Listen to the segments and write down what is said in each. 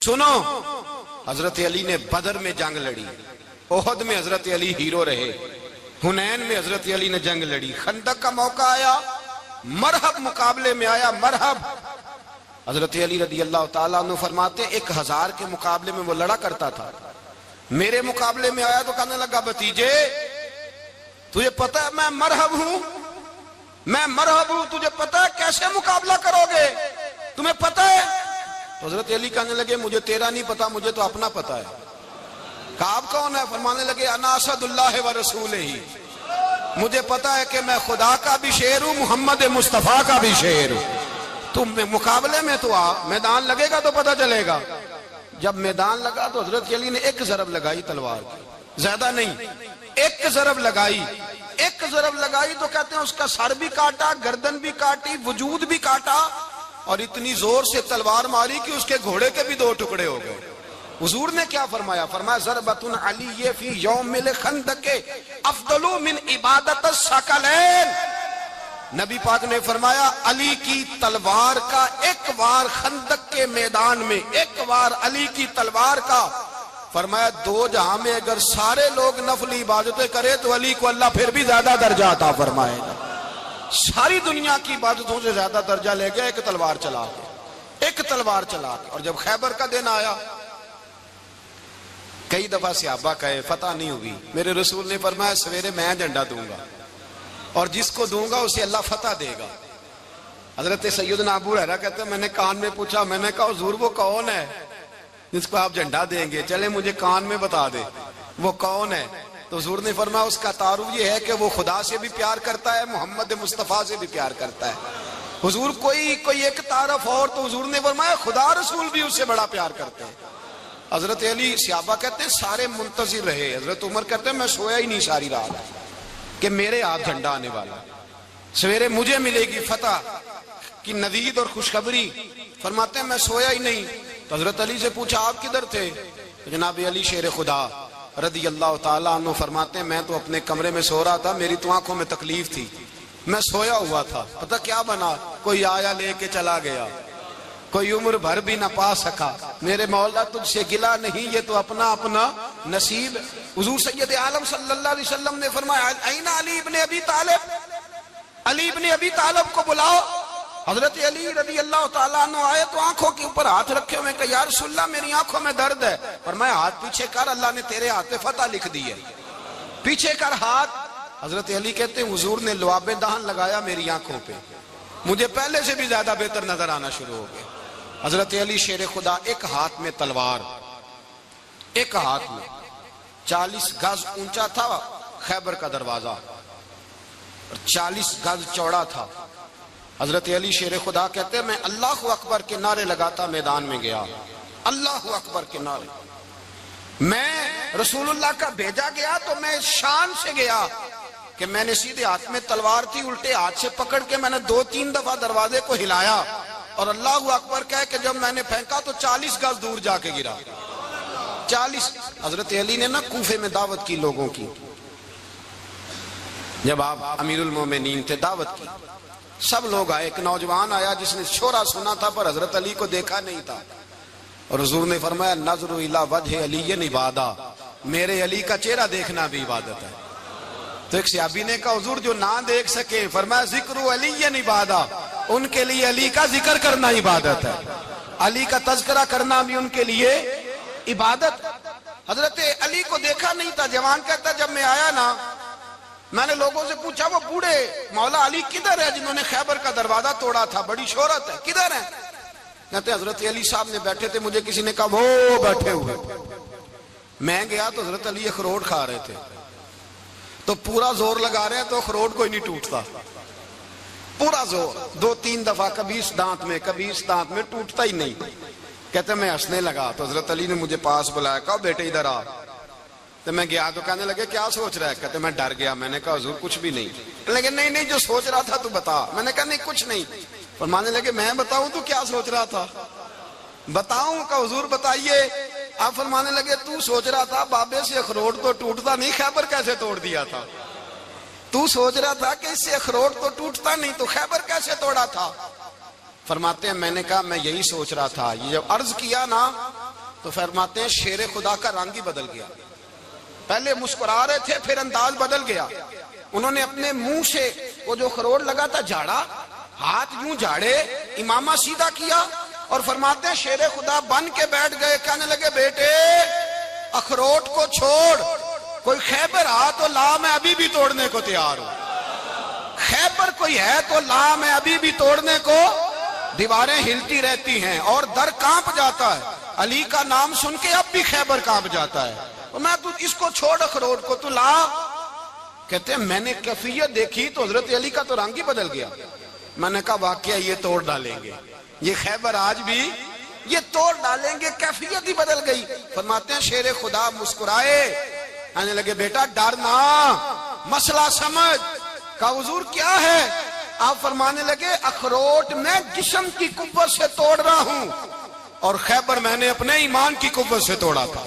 سنو، حضرت علی نے بدر میں جنگ لڑی، احد میں حضرت علی ہیرو رہے، حنین میں حضرت علی نے جنگ لڑی، خندق کا موقع آیا، مرحب مقابلے میں آیا، مرحب۔ حضرت علی رضی اللہ تعالیٰ عنہ فرماتے 1000 کے مقابلے میں وہ لڑا کرتا تھا، میرے مقابلے میں آیا تو کہنے لگا بھتیجے تجھے پتہ ہے میں مرحب ہوں، میں مرحب ہوں، تجھے پتہ ہے کیسے مقابلہ کرو گے، تمہیں پتہ ہے؟ تو حضرت علی کہنے لگے مجھے تیرا نہیں پتا، مجھے تو اپنا پتہ ہے۔ کعب کون ہے؟ فرمانے لگے انا اسد اللہ و رسولہ ہی، مجھے پتا ہے کہ میں خدا کا بھی شعر ہوں، محمد مصطفیٰ کا بھی شعر ہوں۔ تم مقابلے میں تو آ، میدان لگے گا تو پتا چلے گا۔ جب میدان لگا تو حضرت علی نے ایک ضرب لگائی تلوار کی، زیادہ نہیں، ایک ضرب لگائی، ایک ضرب لگائی تو کہتے ہیں اس کا سر بھی کاٹا، گردن بھی کاٹی، وجود بھی کاٹا، اور اتنی زور سے تلوار ماری کہ اس کے گھوڑے کے بھی 2 ٹکڑے ہو گئے۔ حضور نے کیا فرمایا؟ فرمایا ضربۃ علی فی یوم الخندق افضل من عبادت الثقلین۔ نبی پاک نے فرمایا علی کی تلوار کا ایک وار خندق کے میدان میں، ایک وار علی کی تلوار کا، فرمایا 2 جہاں میں اگر سارے لوگ نفلی عبادتیں کرے تو علی کو اللہ پھر بھی زیادہ درجہ عطا فرمائے گا۔ ساری دنیا کی عبادتوں سے زیادہ درجہ لے گیا ایک تلوار چلا کے، ایک تلوار چلا کے۔ اور جب خیبر کا دن آیا، کئی دفعہ صحابہ کہے فتح نہیں ہوئی، میرے رسول نے فرمایا سویرے میں جھنڈا دوں گا اور جس کو دوں گا اسے اللہ فتح دے گا۔ حضرت سیدنا ابو ہریرہ کہتے ہیں میں نے کان میں پوچھا، میں نے کہا حضور وہ کون ہے جس کو آپ جھنڈا دیں گے؟ چلے مجھے کان میں بتا دے وہ کون ہے۔ تو حضور نے فرمایا اس کا تعارف یہ ہے کہ وہ خدا سے بھی پیار کرتا ہے، محمد مصطفیٰ سے بھی پیار کرتا ہے۔ حضور کوئی ایک تعارف اور، تو حضور نے فرمایا خدا رسول بھی اس سے بڑا پیار کرتے ہیں۔ حضرت علی صحابہ کہتے ہیں سارے منتظر رہے، حضرت عمر کہتے ہیں میں سویا ہی نہیں ساری رات کہ میرے ہاتھ جھنڈا آنے والا، سویرے مجھے ملے گی فتح کی نوید اور خوشخبری۔ فرماتے ہیں میں سویا ہی نہیں۔ تو حضرت علی سے پوچھا آپ کدھر تھے؟ جناب علی شیر خدا رضی اللہ تعالیٰ عنہ فرماتے ہیں میں تو اپنے کمرے میں سو رہا تھا، میری تو آنکھوں میں تکلیف تھی، میں سویا ہوا تھا، پتہ کیا بنا، کوئی آیا لے کے چلا گیا، کوئی عمر بھر بھی نہ پا سکا، میرے مولا تجھ سے گلا نہیں، یہ تو اپنا اپنا نصیب۔ حضور سید عالم صلی اللہ علیہ وسلم نے فرمایا این علی ابن ابی طالب، علی ابن ابی طالب کو بلاؤ۔ حضرت علی رضی اللہ تعالیٰ عنہ آئے تو آنکھوں کے اوپر ہاتھ رکھے ہوئے کہ یا رسول اللہ میری آنکھوں میں درد ہے۔ فرمایا ہاتھ پیچھے کر، اللہ نے تیرے ہاتھ پہ فتح لکھ دی ہے، پیچھے کر ہاتھ۔ حضرت علی کہتے ہیں حضور نے لعاب دہن لگایا میری آنکھوں پہ، مجھے پہلے سے بھی زیادہ بہتر نظر آنا شروع ہو گیا۔ حضرت علی شیر خدا ایک ہاتھ میں تلوار، ایک ہاتھ میں 40 گز اونچا تھا خیبر کا دروازہ، 40 گز چوڑا تھا۔ حضرت علی شیر خدا کہتے ہیں میں اللہ اکبر کے نعرے لگاتا میدان میں گیا، اللہ اکبر کے نعرے۔ میں رسول اللہ کا بھیجا گیا تو میں شان سے گیا کہ میں نے سیدھے ہاتھ میں تلوار تھی، الٹے ہاتھ سے پکڑ کے میں نے 2-3 دفعہ دروازے کو ہلایا اور اللہ اکبر کہہ کہ جب میں نے پھینکا تو 40 گز دور جا کے گرا، 40۔ حضرت علی نے نا کوفے میں دعوت کی لوگوں کی، جب آپ امیر المومنین تھے دعوت کی، سب لوگ آئے، ایک نوجوان آیا جس نے شورا سنا تھا پر حضرت علی کو دیکھا نہیں تھا، اور حضور نے فرمایا نظر الی وجہ علی عبادہ، میرے علی کا چہرہ دیکھنا بھی عبادت ہے۔ تو ایک صحابی نے کہا حضور جو نہ دیکھ سکے، فرمایا ذکر علی عبادہ، ان کے لیے علی کا ذکر کرنا عبادت ہے، علی کا تذکرہ کرنا بھی ان کے لیے عبادت۔ حضرت علی کو دیکھا نہیں تھا، جوان کہتا جب میں آیا نا میں نے لوگوں سے پوچھا وہ بوڑھے مولا علی کدھر ہے جنہوں نے خیبر کا دروازہ توڑا تھا، بڑی شہرت ہے، کدھر ہیں؟ کہتے حضرت علی صاحب نے بیٹھے تھے، مجھے کسی نے کہا وہ بیٹھے ہوئے۔ میں گیا تو حضرت علی اخروٹ کھا رہے تھے، تو پورا زور لگا رہے ہیں تو اخروٹ کوئی نہیں ٹوٹتا، پورا زور 2-3 دفعہ، کبھی اس دانت میں کبھی اس دانت میں، ٹوٹتا ہی نہیں۔ کہتے میں ہنسنے لگا تو حضرت علی نے مجھے پاس بلایا، کہا بیٹے ادھر آ۔ تو میں گیا تو کہنے لگے کیا سوچ رہا ہے؟ کہتے میں ڈر گیا، میں نے کہا حضور کچھ بھی نہیں۔ لیکن نہیں جو سوچ رہا تھا تو بتا۔ میں نے کہا نہیں کچھ نہیں۔ فرمانے لگے میں بتاؤں تو کیا سوچ رہا تھا؟ بتاؤں؟ کہ حضور بتائیے۔ آپ فرمانے لگے تو سوچ رہا تھا بابے سے اخروٹ تو ٹوٹتا نہیں، خیبر کیسے توڑ دیا تھا؟ تو سوچ رہا تھا کہ اس سے اخروٹ تو ٹوٹتا نہیں تو خیبر کیسے توڑا تھا؟ فرماتے ہیں میں نے کہا میں یہی سوچ رہا تھا، یہ جب عرض کیا نا تو فرماتے ہیں شیر خدا کا رنگ ہی بدل گیا. پہلے مسکرا رہے تھے پھر انداز بدل گیا. انہوں نے اپنے منہ سے وہ جو خروٹ لگا تھا جھاڑا, ہاتھ یوں جھاڑے, امامہ سیدھا کیا اور فرماتے ہیں شیر خدا بن کے بیٹھ گئے. کہنے لگے بیٹے اخروٹ کو چھوڑ, کوئی خیبر آ تو لا, میں ابھی بھی توڑنے کو تیار ہوں. خیبر کوئی ہے تو لا, میں ابھی بھی توڑنے کو. دیواریں ہلتی رہتی ہیں اور در کانپ جاتا ہے. علی کا نام سن کے اب بھی خیبر کانپ جاتا ہے. میں تو اس کو چھوڑ اخروٹ کو, تو لا. کہتے ہیں میں نے کیفیت دیکھی تو حضرت علی کا تو رنگ ہی بدل گیا. میں نے کہا واقعہ یہ توڑ ڈالیں گے, یہ خیبر آج بھی یہ توڑ ڈالیں گے, کیفیت ہی بدل گئی. فرماتے ہیں شیر خدا مسکرائے, آنے لگے بیٹا ڈرنا, مسئلہ سمجھ. کہا حضور کیا ہے؟ آپ فرمانے لگے اخروٹ میں جسم کی قوت سے توڑ رہا ہوں اور خیبر میں نے اپنے ایمان کی قوت سے توڑا تھا.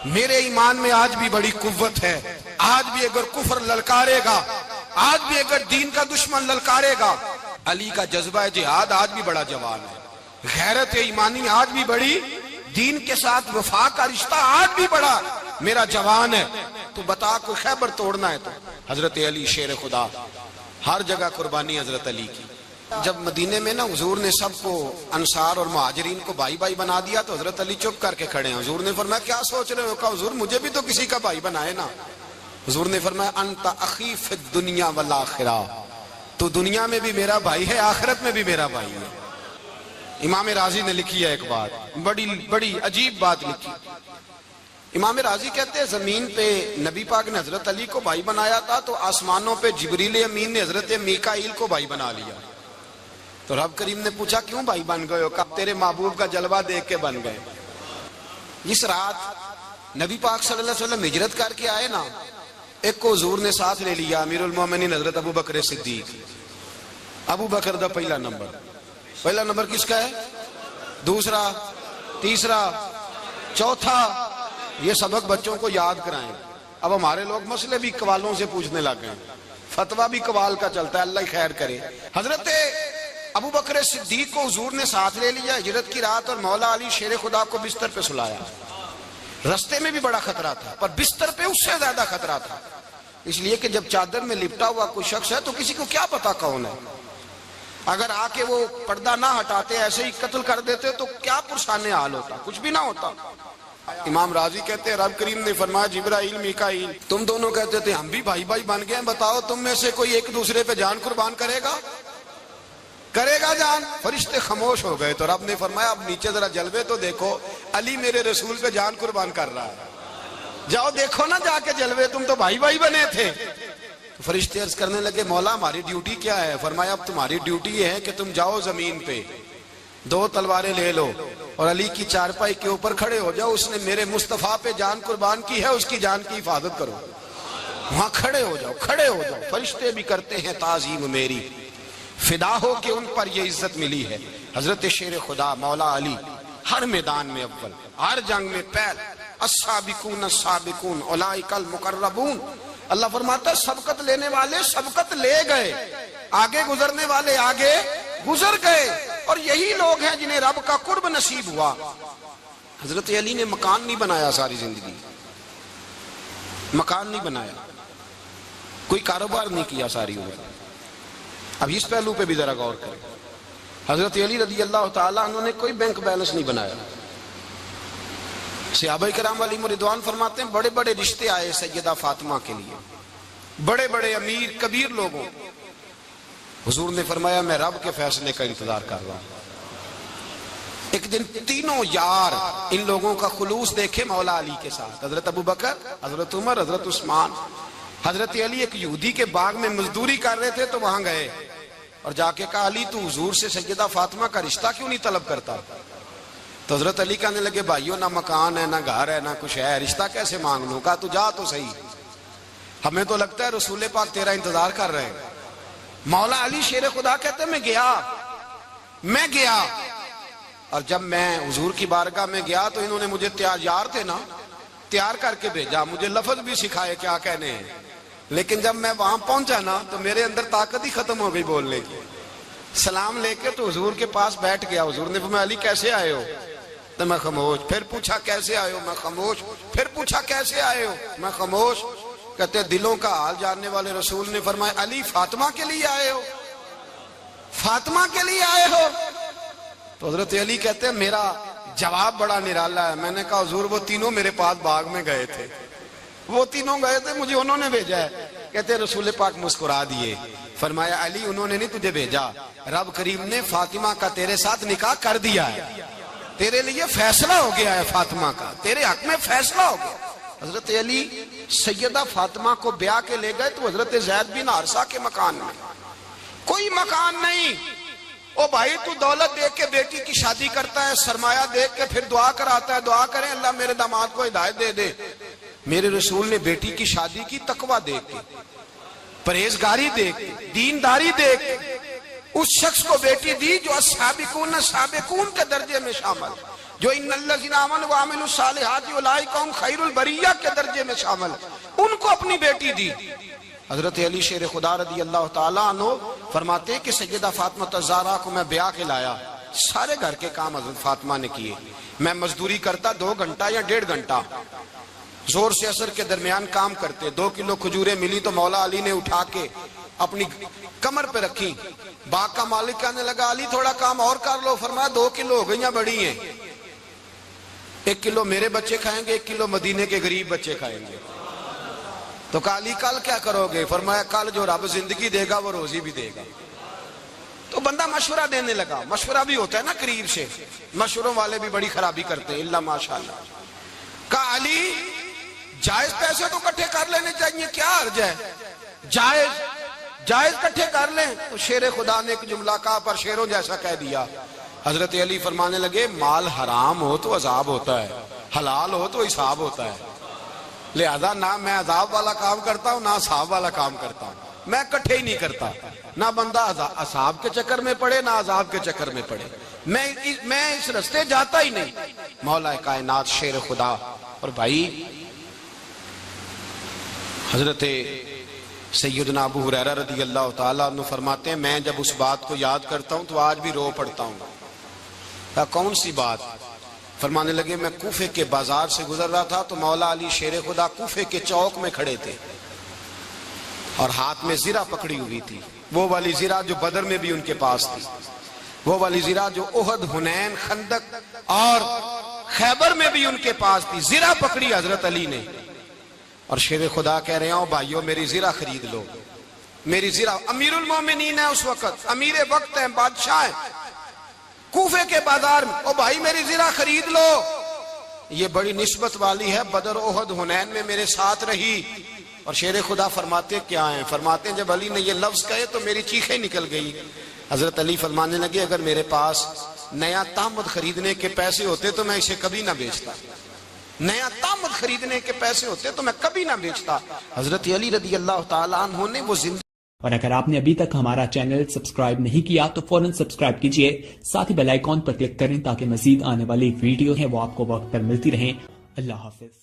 میرے ایمان میں آج بھی بڑی قوت ہے. آج بھی اگر کفر للکارے گا, آج بھی اگر دین کا دشمن للکارے گا, علی کا جذبہ جہاد آج بھی بڑا جوان ہے. غیرت ایمانی آج بھی بڑی, دین کے ساتھ وفا کا رشتہ آج بھی بڑا میرا جوان ہے. تو بتا کوئی خیبر توڑنا ہے تو حضرت علی شیر خدا, ہر جگہ قربانی حضرت علی کی. جب مدینے میں نا حضور نے سب کو انصار اور مہاجرین کو بھائی بھائی بنا دیا تو حضرت علی چپ کر کے کھڑے ہیں. حضور نے فرمایا کیا سوچ رہے ہو؟ کہا حضور مجھے بھی تو کسی کا بھائی بنائے نا. حضور نے فرمایا انت اخی فی الدنیا والآخرہ, تو دنیا میں بھی میرا بھائی ہے, آخرت میں بھی میرا بھائی ہے. امام راضی نے لکھی ہے ایک بات, بڑی عجیب بات لکھی. امام راضی کہتے ہیں زمین پہ نبی پاک نے حضرت علی کو بھائی بنایا تھا تو آسمانوں پہ جبریل امین نے حضرت میکائیل کو بھائی بنا لیا. تو رب کریم نے پوچھا کیوں بھائی بن گئے ہو؟ کہا تیرے محبوب کا جلوہ دیکھ کے بن گئے. اس رات نبی پاک صلی اللہ علیہ وسلم ہجرت کر کے آئے نا, ایک کو حضور نے ساتھ لے لیا, امیر المومنین حضرت ابو بکر صدیق. ابو بکر دا پہلا نمبر کس کا ہے؟ دوسرا, تیسرا, چوتھا. یہ سبق بچوں کو یاد کرائیں. اب ہمارے لوگ مسئلے بھی قوالوں سے پوچھنے لگ گئے, فتویٰ بھی قوال کا چلتا ہے, اللہ خیر کرے. حضرت ابو بکر صدیق کو حضور نے ساتھ لے لیا ہجرت کی رات, اور مولا علی شیر خدا کو بستر پہ سلایا. رستے میں بھی بڑا خطرہ تھا پر بستر پہ اس سے زیادہ خطرہ تھا, اس لیے کہ جب چادر میں لپٹا ہوا کوئی شخص ہے تو کسی کو کیا پتا کون ہے. اگر آ کے وہ پردہ نہ ہٹاتے ایسے ہی قتل کر دیتے تو کیا پرسان حال ہوتا, کچھ بھی نہ ہوتا. امام راضی کہتے ہیں رب کریم نے فرمایا جبرائیل میکائیل تم دونوں کہتے تھے ہم بھی بھائی بھائی بن گئے ہیں, بتاؤ تم میں سے کوئی ایک دوسرے پہ جان قربان کرے گا جان؟ فرشتے خاموش ہو گئے. تو رب نے فرمایا اب نیچے ذرا جلوے تو دیکھو, علی میرے رسول پہ جان قربان کر رہا ہے, جاؤ دیکھو نا جا کے جلوے, تم تو بھائی بھائی بنے تھے. فرشتے عرض کرنے لگے مولا ہماری ڈیوٹی کیا ہے؟ فرمایا اب تمہاری ڈیوٹی یہ ہے کہ تم جاؤ زمین پہ, 2 تلواریں لے لو اور علی کی چارپائی کے اوپر کھڑے ہو جاؤ. اس نے میرے مصطفیٰ پہ جان قربان کی ہے, اس کی جان کی حفاظت کرو. وہاں کھڑے ہو جاؤ. فرشتے بھی کرتے ہیں تعظیم میری, فدا ہو کہ ان پر یہ عزت ملی ہے. حضرت شیر خدا مولا علی ہر میدان میں اول, ہر جنگ میں پہل. السابقون السابقون اولئک المقربون. اللہ فرماتا ہے سبقت لینے والے سبقت لے گئے, آگے گزرنے والے آگے گزر گئے, اور یہی لوگ ہیں جنہیں رب کا قرب نصیب ہوا. حضرت علی نے مکان نہیں بنایا ساری زندگی, مکان نہیں بنایا, کوئی کاروبار نہیں کیا ساری عمر. اب اس پہلو پہ بھی ذرا غور کریں. حضرت علی رضی اللہ تعالیٰ انہوں نے کوئی بینک بیلنس نہیں بنایا. صحابہ کرام علیہم رضوان فرماتے ہیں بڑے بڑے رشتے آئے سیدہ فاطمہ کے لیے, بڑے بڑے امیر کبیر لوگوں. حضور نے فرمایا میں رب کے فیصلے کا انتظار کر رہا ہوں. ایک دن تینوں یار ان لوگوں کا خلوص دیکھے مولا علی کے ساتھ, حضرت ابو بکر, حضرت عمر, حضرت عثمان. حضرت علی ایک یہودی کے باغ میں مزدوری کر رہے تھے تو وہاں گئے اور جا کے کہا علی تو حضور سے سیدہ فاطمہ کا رشتہ کیوں نہیں طلب کرتا؟ تو حضرت علی کہنے لگے بھائیو نہ مکان ہے نہ گھر ہے نہ کچھ ہے, رشتہ کیسے مانگ لوں؟ کہا تو جا تو صحیح, ہمیں تو لگتا ہے رسول پاک تیرا انتظار کر رہے ہیں. مولا علی شیر خدا کہتے ہیں میں گیا اور جب میں حضور کی بارگاہ میں گیا تو انہوں نے مجھے یار تھے نا, تیار کر کے بھیجا, مجھے لفظ بھی سکھائے کیا کہنے ہیں. لیکن جب میں وہاں پہنچا نا تو میرے اندر طاقت ہی ختم ہو گئی بولنے کی. سلام لے کے تو حضور کے پاس بیٹھ گیا. حضور نے فرمایا علی کیسے آئے ہو؟ کہتے میں خاموش. پھر پوچھا کیسے آئے ہو؟ میں خاموش. پھر پوچھا کیسے آئے ہو؟ میں خاموش. کہتے دلوں کا حال جاننے والے رسول نے فرمایا علی فاطمہ کے لیے آئے ہو؟ فاطمہ کے لیے آئے ہو؟ تو حضرت علی کہتے ہیں میرا جواب بڑا نرالا ہے. میں نے کہا حضور وہ تینوں میرے پاس باغ میں گئے تھے, وہ تینوں گئے تھے, مجھے انہوں نے بھیجا ہے. کہتے ہیں رسول پاک مسکرا دیے, فرمایا علی انہوں نے نہیں تجھے بھیجا, رب کریم نے فاطمہ کا تیرے ساتھ نکاح کر دیا ہے, تیرے لیے فیصلہ ہو گیا ہے فاطمہ کا, تیرے حق میں فیصلہ ہو گیا. حضرت علی سیدہ فاطمہ کو بیاہ کے لے گئے تو حضرت زید بن حارثہ کے مکان میں, کوئی مکان نہیں. او بھائی تو دولت دیکھ کے بیٹی کی شادی کرتا ہے, سرمایہ دیکھ کے پھر دعا کراتا ہے, دعا کریں اللہ میرے داماد کو ہدایت دے دے. میرے رسول نے بیٹی کی شادی کی تقوی دیکھ کے, پرہیزگاری دیکھ کے, دینداری دیکھ کے اس شخص کو بیٹی دی جو السابقون سابقون کے درجے میں شامل, جو ان الذین آمنوا وعملوا الصالحات اولئک هم خیر البریہ کے درجے میں شامل, ان کو اپنی بیٹی دی. حضرت علی شیر خدا رضی اللہ تعالیٰ عنہ فرماتے کہ سیدہ فاطمہ الزہرا کو میں بیاہ کے لایا, سارے گھر کے کام حضرت فاطمہ نے کیے. میں مزدوری کرتا 2 گھنٹہ یا 1.5 گھنٹہ, زور سے اثر کے درمیان کام کرتے. 2 کلو کھجوریں ملی تو مولا علی نے اٹھا کے اپنی کمر پہ رکھی. باغ کا مالک کہنے لگا علی تھوڑا کام اور کر لو. فرمایا 2 کلو ہو گئیں بڑی ہیں, 1 کلو میرے بچے کھائیں گے, 1 کلو مدینے کے غریب بچے کھائیں گے. تو کہا علی کل کیا کرو گے؟ فرمایا کل جو رب زندگی دے گا وہ روزی بھی دے گا. تو بندہ مشورہ دینے لگا. مشورہ بھی ہوتا ہے نا قریب سے, مشوروں والے بھی بڑی خرابی کرتے ہیں اللہ ماشاءاللہ. کہا علی جائز پیسے تو کٹھے کر لینے چاہیے, کیا حرج ہے, جائز کٹھے کر لیں. تو شیر خدا نے ایک جملہ کہا پر شیروں جیسا کہہ دیا. حضرت علی فرمانے لگے مال حرام ہو تو عذاب ہوتا ہے, حلال ہو تو حساب ہوتا ہے. لہذا نہ میں عذاب والا کام کرتا ہوں نہ حساب والا کام کرتا ہوں, میں کٹھے ہی نہیں کرتا. نہ بندہ حساب کے چکر میں پڑے نہ عذاب کے چکر میں پڑے, میں اس رستے جاتا ہی نہیں. مولا کائنات شیر خدا. اور بھائی حضرت سیدنا ابو ہریرہ رضی اللہ تعالیٰ عنہ فرماتے ہیں میں جب اس بات کو یاد کرتا ہوں تو آج بھی رو پڑتا ہوں. کون سی بات؟ فرمانے لگے میں کوفے کے بازار سے گزر رہا تھا تو مولا علی شیر خدا کوفے کے چوک میں کھڑے تھے اور ہاتھ میں زرہ پکڑی ہوئی تھی, وہ والی زرہ جو بدر میں بھی ان کے پاس تھی, وہ والی زرہ جو احد, حنین, خندق اور خیبر میں بھی ان کے پاس تھی. زرہ پکڑی حضرت علی نے اور شیر خدا کہہ رہے ہوں بھائیو میری زرہ خرید لو. میری زرہ, امیر المومنین ہے اس وقت, امیر وقت ہیں, بادشاہ ہیں, کوفے کے بازار میں, او بھائی میری زرہ خرید لو. یہ بڑی نسبت والی ہے, بدر, احد, حنین میں میرے ساتھ رہی. اور شیر خدا فرماتے کیا ہیں؟ فرماتے ہیں جب علی نے یہ لفظ کہے تو میری چیخیں نکل گئی. حضرت علی فرمانے لگے اگر میرے پاس نیا تامد خریدنے کے پیسے ہوتے تو میں اسے کبھی نہ بیچتا, نیا تامد خریدنے کے پیسے ہوتے تو میں کبھی نہ بیچتا. حضرت علی رضی اللہ تعالیٰ عنہ نے وہ زندگی. اور اگر آپ نے ابھی تک ہمارا چینل سبسکرائب نہیں کیا تو فوراً سبسکرائب کیجئے, ساتھ ہی بیل آئیکن پر کلک کریں تاکہ مزید آنے والی ویڈیو ہیں وہ آپ کو وقت پر ملتی رہیں. اللہ حافظ.